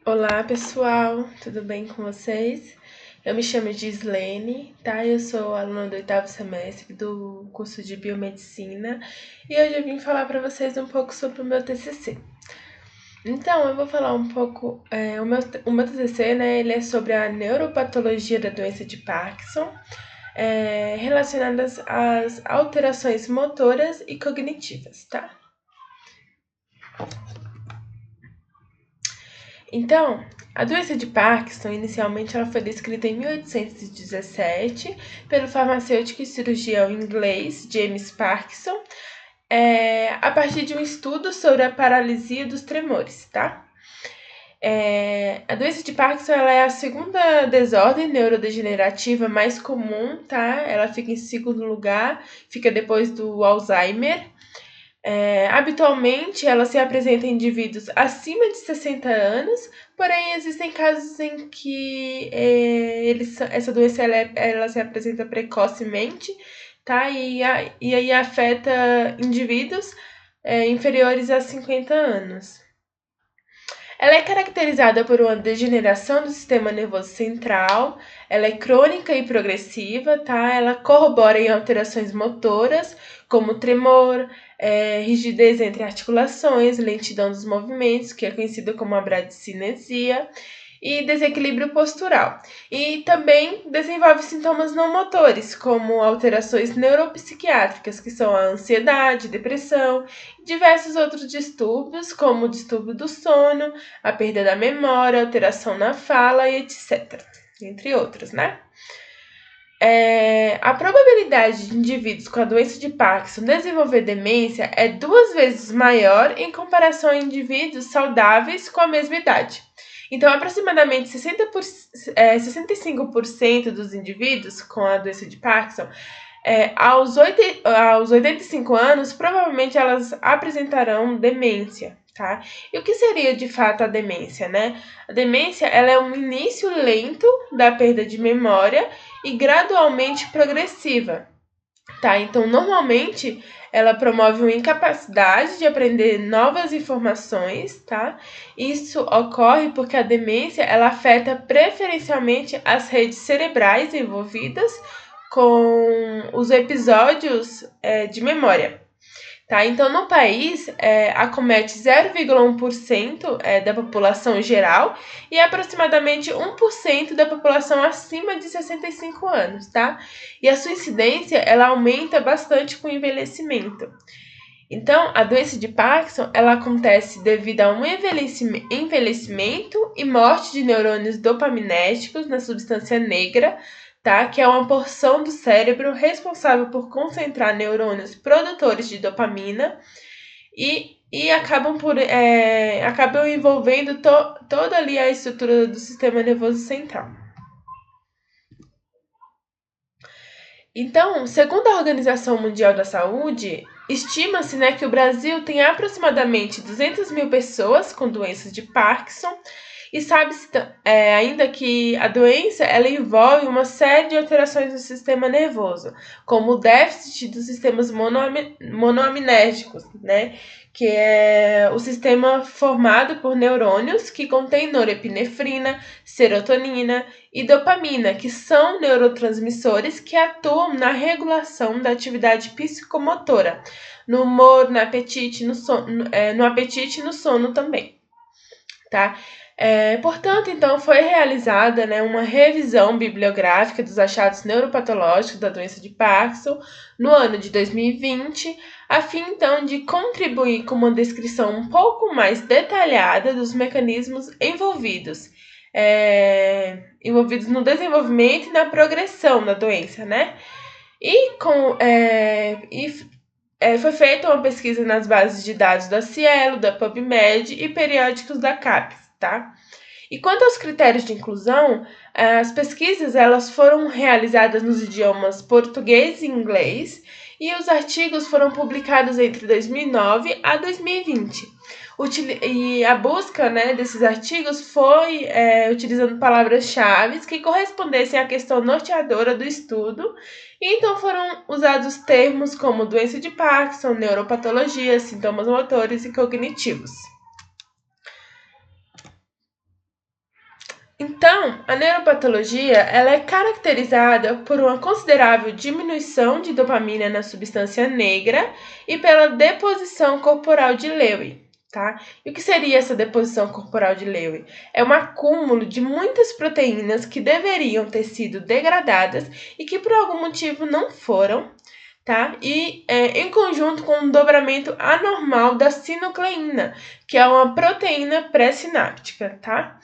Olá, pessoal, tudo bem com vocês? Eu me chamo Gislene, tá? Eu sou aluna do oitavo semestre do curso de Biomedicina e hoje eu vim falar para vocês um pouco sobre o meu TCC. Então, eu vou falar um pouco. O meu TCC, né, ele é sobre a neuropatologia da doença de Parkinson, relacionadas às alterações motoras e cognitivas, tá? Então, a doença de Parkinson, inicialmente, ela foi descrita em 1817 pelo farmacêutico e cirurgião inglês James Parkinson, a partir de um estudo sobre a paralisia dos tremores, tá? A doença de Parkinson ela é a segunda desordem neurodegenerativa mais comum, tá? Ela fica em segundo lugar, fica depois do Alzheimer. Habitualmente, ela se apresenta em indivíduos acima de 60 anos, porém existem casos em que essa doença ela se apresenta precocemente, tá? E aí afeta indivíduos inferiores a 50 anos. Ela é caracterizada por uma degeneração do sistema nervoso central, ela é crônica e progressiva, tá? Ela corrobora em alterações motoras, como tremor, rigidez entre articulações, lentidão dos movimentos, que é conhecida como a bradicinesia, e desequilíbrio postural. E também desenvolve sintomas não motores, como alterações neuropsiquiátricas, que são a ansiedade, depressão, e diversos outros distúrbios, como o distúrbio do sono, a perda da memória, alteração na fala e etc. Entre outros, né? A probabilidade de indivíduos com a doença de Parkinson desenvolver demência é 2 vezes maior em comparação a indivíduos saudáveis com a mesma idade. Então, aproximadamente 65% dos indivíduos com a doença de Parkinson, aos 85 anos, provavelmente elas apresentarão demência, tá? E o que seria de fato a demência, né? A demência ela é um início lento da perda de memória e gradualmente progressiva, tá? Então, normalmente, ela promove uma incapacidade de aprender novas informações, tá? Isso ocorre porque a demência, ela afeta preferencialmente as redes cerebrais envolvidas com os episódios de memória. Tá? Então, no país, acomete 0,1% da população geral e aproximadamente 1% da população acima de 65 anos, tá? E a sua incidência, ela aumenta bastante com o envelhecimento. Então, a doença de Parkinson, ela acontece devido a um envelhecimento e morte de neurônios dopaminérgicos na substância negra, tá? Que é uma porção do cérebro responsável por concentrar neurônios produtores de dopamina e acabam envolvendo toda ali a estrutura do sistema nervoso central. Então, segundo a Organização Mundial da Saúde, estima-se, né, que o Brasil tem aproximadamente 200 mil pessoas com doenças de Parkinson e sabe-se ainda que a doença ela envolve uma série de alterações no sistema nervoso, como o déficit dos sistemas monoaminérgicos, né, que é o sistema formado por neurônios que contém norepinefrina, serotonina e dopamina, que são neurotransmissores que atuam na regulação da atividade psicomotora, no humor, no apetite, no apetite e no sono também, tá? Portanto, então, foi realizada, né, uma revisão bibliográfica dos achados neuropatológicos da doença de Parkinson no ano de 2020, a fim, então, de contribuir com uma descrição um pouco mais detalhada dos mecanismos envolvidos no desenvolvimento e na progressão da doença, né? Foi feita uma pesquisa nas bases de dados da Cielo, da PubMed e periódicos da CAPES, tá? E quanto aos critérios de inclusão, as pesquisas elas foram realizadas nos idiomas português e inglês e os artigos foram publicados entre 2009 a 2020. E a busca, né, desses artigos foi utilizando palavras-chave que correspondessem à questão norteadora do estudo, e então foram usados termos como doença de Parkinson, neuropatologia, sintomas motores e cognitivos. Então, a neuropatologia ela é caracterizada por uma considerável diminuição de dopamina na substância negra e pela deposição corporal de Lewy, tá? E o que seria essa deposição corporal de Lewy? É um acúmulo de muitas proteínas que deveriam ter sido degradadas e que por algum motivo não foram, tá? E em conjunto com um dobramento anormal da sinucleína, que é uma proteína pré-sináptica, tá?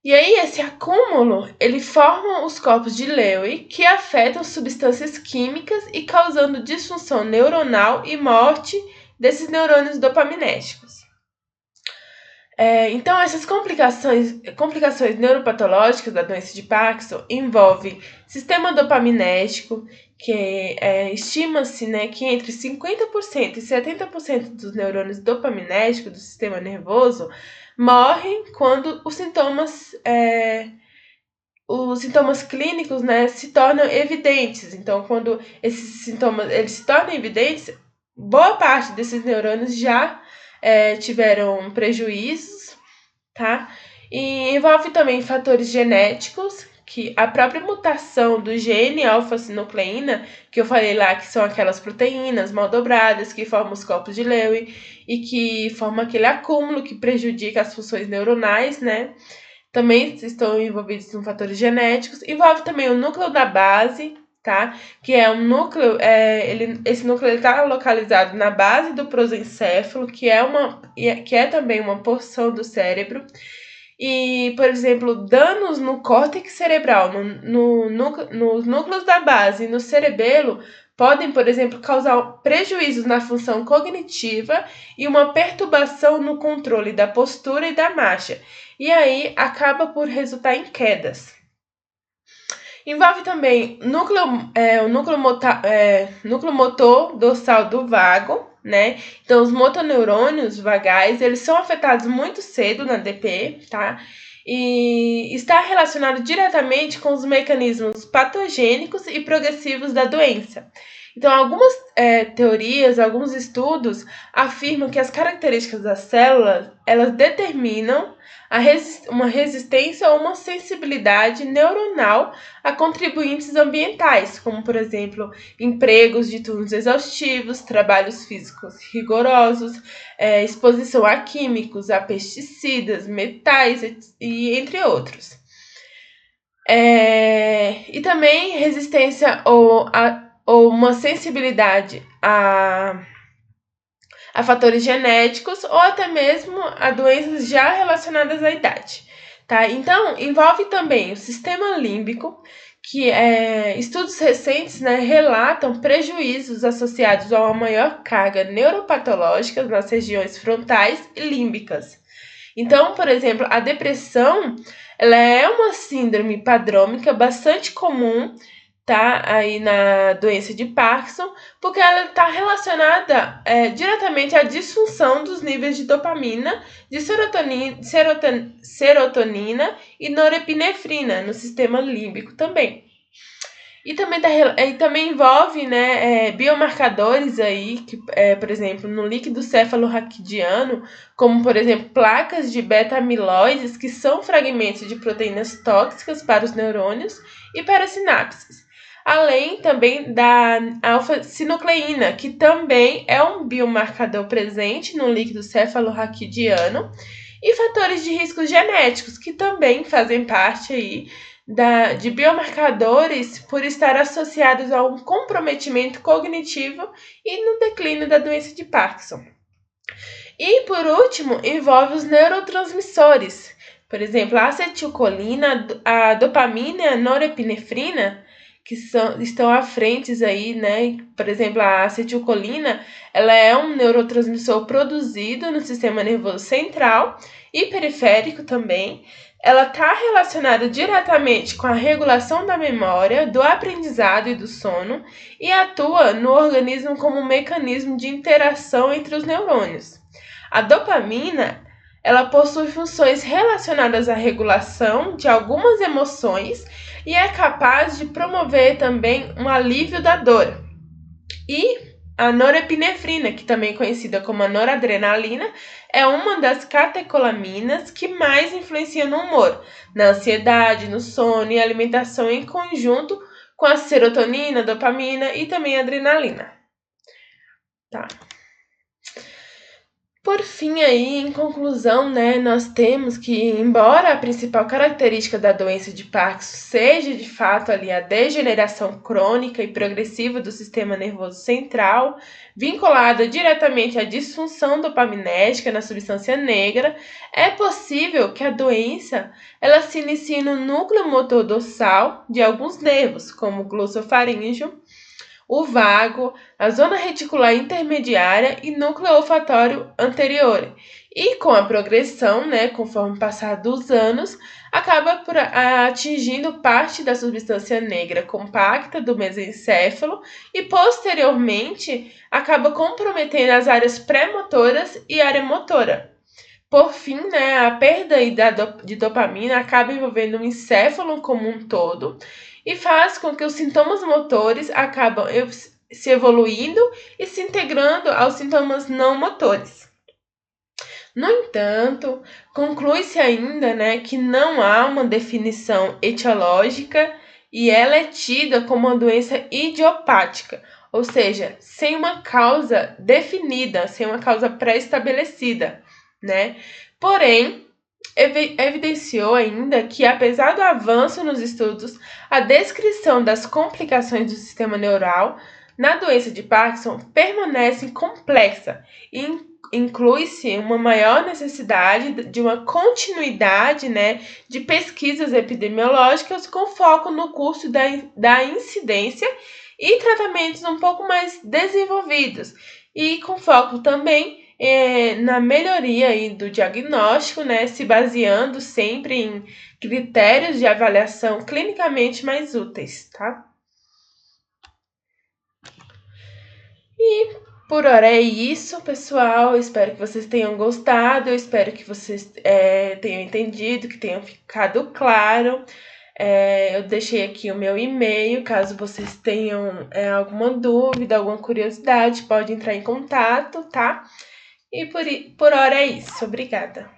E aí, esse acúmulo, ele forma os corpos de Lewy, que afetam substâncias químicas e causando disfunção neuronal e morte desses neurônios dopaminérgicos. Então, essas complicações neuropatológicas da doença de Parkinson envolvem sistema dopaminérgico, que estima-se, né, que entre 50% e 70% dos neurônios dopaminérgicos do sistema nervoso morrem quando os sintomas clínicos, né, se tornam evidentes. Então, quando esses sintomas eles se tornam evidentes, boa parte desses neurônios já tiveram prejuízos, tá? E envolve também fatores genéticos, que a própria mutação do gene alfa-sinucleína, que eu falei lá, que são aquelas proteínas mal dobradas que formam os corpos de Lewy e que formam aquele acúmulo que prejudica as funções neuronais, né? Também estão envolvidos em fatores genéticos. Envolve também o núcleo da base, tá? Que é um núcleo, esse núcleo está localizado na base do prosencéfalo, que é também uma porção do cérebro. E, por exemplo, danos no córtex cerebral, nos núcleos da base e no cerebelo podem, por exemplo, causar prejuízos na função cognitiva e uma perturbação no controle da postura e da marcha. E aí acaba por resultar em quedas. Envolve também o núcleo motor dorsal do vago, né? Então, os motoneurônios vagais, eles são afetados muito cedo na DP, tá? E está relacionado diretamente com os mecanismos patogênicos e progressivos da doença. Então, algumas teorias, alguns estudos afirmam que as características das células, elas determinam uma resistência ou uma sensibilidade neuronal a contribuintes ambientais, como, por exemplo, empregos de turnos exaustivos, trabalhos físicos rigorosos, exposição a químicos, a pesticidas, metais, e entre outros. E também resistência ou uma sensibilidade a fatores genéticos ou até mesmo a doenças já relacionadas à idade, tá? Então, envolve também o sistema límbico, que estudos recentes, né, relatam prejuízos associados a uma maior carga neuropatológica nas regiões frontais e límbicas. Então, por exemplo, a depressão, ela é uma síndrome padrômica bastante comum, tá, aí na doença de Parkinson, porque ela está relacionada diretamente à disfunção dos níveis de dopamina, de serotonina e norepinefrina no sistema límbico também. E também envolve, né, biomarcadores aí, que, por exemplo, no líquido cefalorraquidiano, como, por exemplo, placas de beta-amiloides, que são fragmentos de proteínas tóxicas para os neurônios e para as sinapses. Além também da alfa-sinucleína, que também é um biomarcador presente no líquido cefalorraquidiano, e fatores de riscos genéticos, que também fazem parte aí de biomarcadores por estar associados a um comprometimento cognitivo e no declínio da doença de Parkinson. E, por último, envolve os neurotransmissores. Por exemplo, a acetilcolina, a dopamina e a norepinefrina, que estão à frente aí, né? Por exemplo, a acetilcolina, ela é um neurotransmissor produzido no sistema nervoso central e periférico também. Ela está relacionada diretamente com a regulação da memória, do aprendizado e do sono e atua no organismo como um mecanismo de interação entre os neurônios. A dopamina, ela possui funções relacionadas à regulação de algumas emoções e é capaz de promover também um alívio da dor. E A norepinefrina, que também é conhecida como a noradrenalina, é uma das catecolaminas que mais influencia no humor, na ansiedade, no sono e alimentação em conjunto com a serotonina, dopamina e também a adrenalina. Tá. Por fim, aí, em conclusão, né, nós temos que, embora a principal característica da doença de Parkinson seja, de fato, ali a degeneração crônica e progressiva do sistema nervoso central, vinculada diretamente à disfunção dopaminérgica na substância negra, é possível que a doença ela se inicie no núcleo motor dorsal de alguns nervos, como o glossofaríngeo, o vago, a zona reticular intermediária e núcleo olfatório anterior. E com a progressão, né, conforme o passar dos anos, acaba atingindo parte da substância negra compacta do mesencéfalo e posteriormente acaba comprometendo as áreas pré-motoras e área motora. Por fim, né, a perda de dopamina acaba envolvendo o encéfalo como um todo e faz com que os sintomas motores acabam se evoluindo e se integrando aos sintomas não motores. No entanto, conclui-se ainda, né, que não há uma definição etiológica e ela é tida como uma doença idiopática, ou seja, sem uma causa definida, sem uma causa pré-estabelecida, né? Porém, evidenciou ainda que, apesar do avanço nos estudos, a descrição das complicações do sistema neural na doença de Parkinson permanece complexa e inclui-se uma maior necessidade de uma continuidade, né, de pesquisas epidemiológicas com foco no curso da incidência e tratamentos um pouco mais desenvolvidos e com foco também na melhoria aí do diagnóstico, né, se baseando sempre em critérios de avaliação clinicamente mais úteis, tá? E por hora é isso, pessoal. Espero que vocês tenham gostado, eu espero que vocês tenham entendido, que tenham ficado claro. Eu deixei aqui o meu e-mail, caso vocês tenham alguma dúvida, alguma curiosidade, pode entrar em contato, tá? E por hora é isso. Obrigada.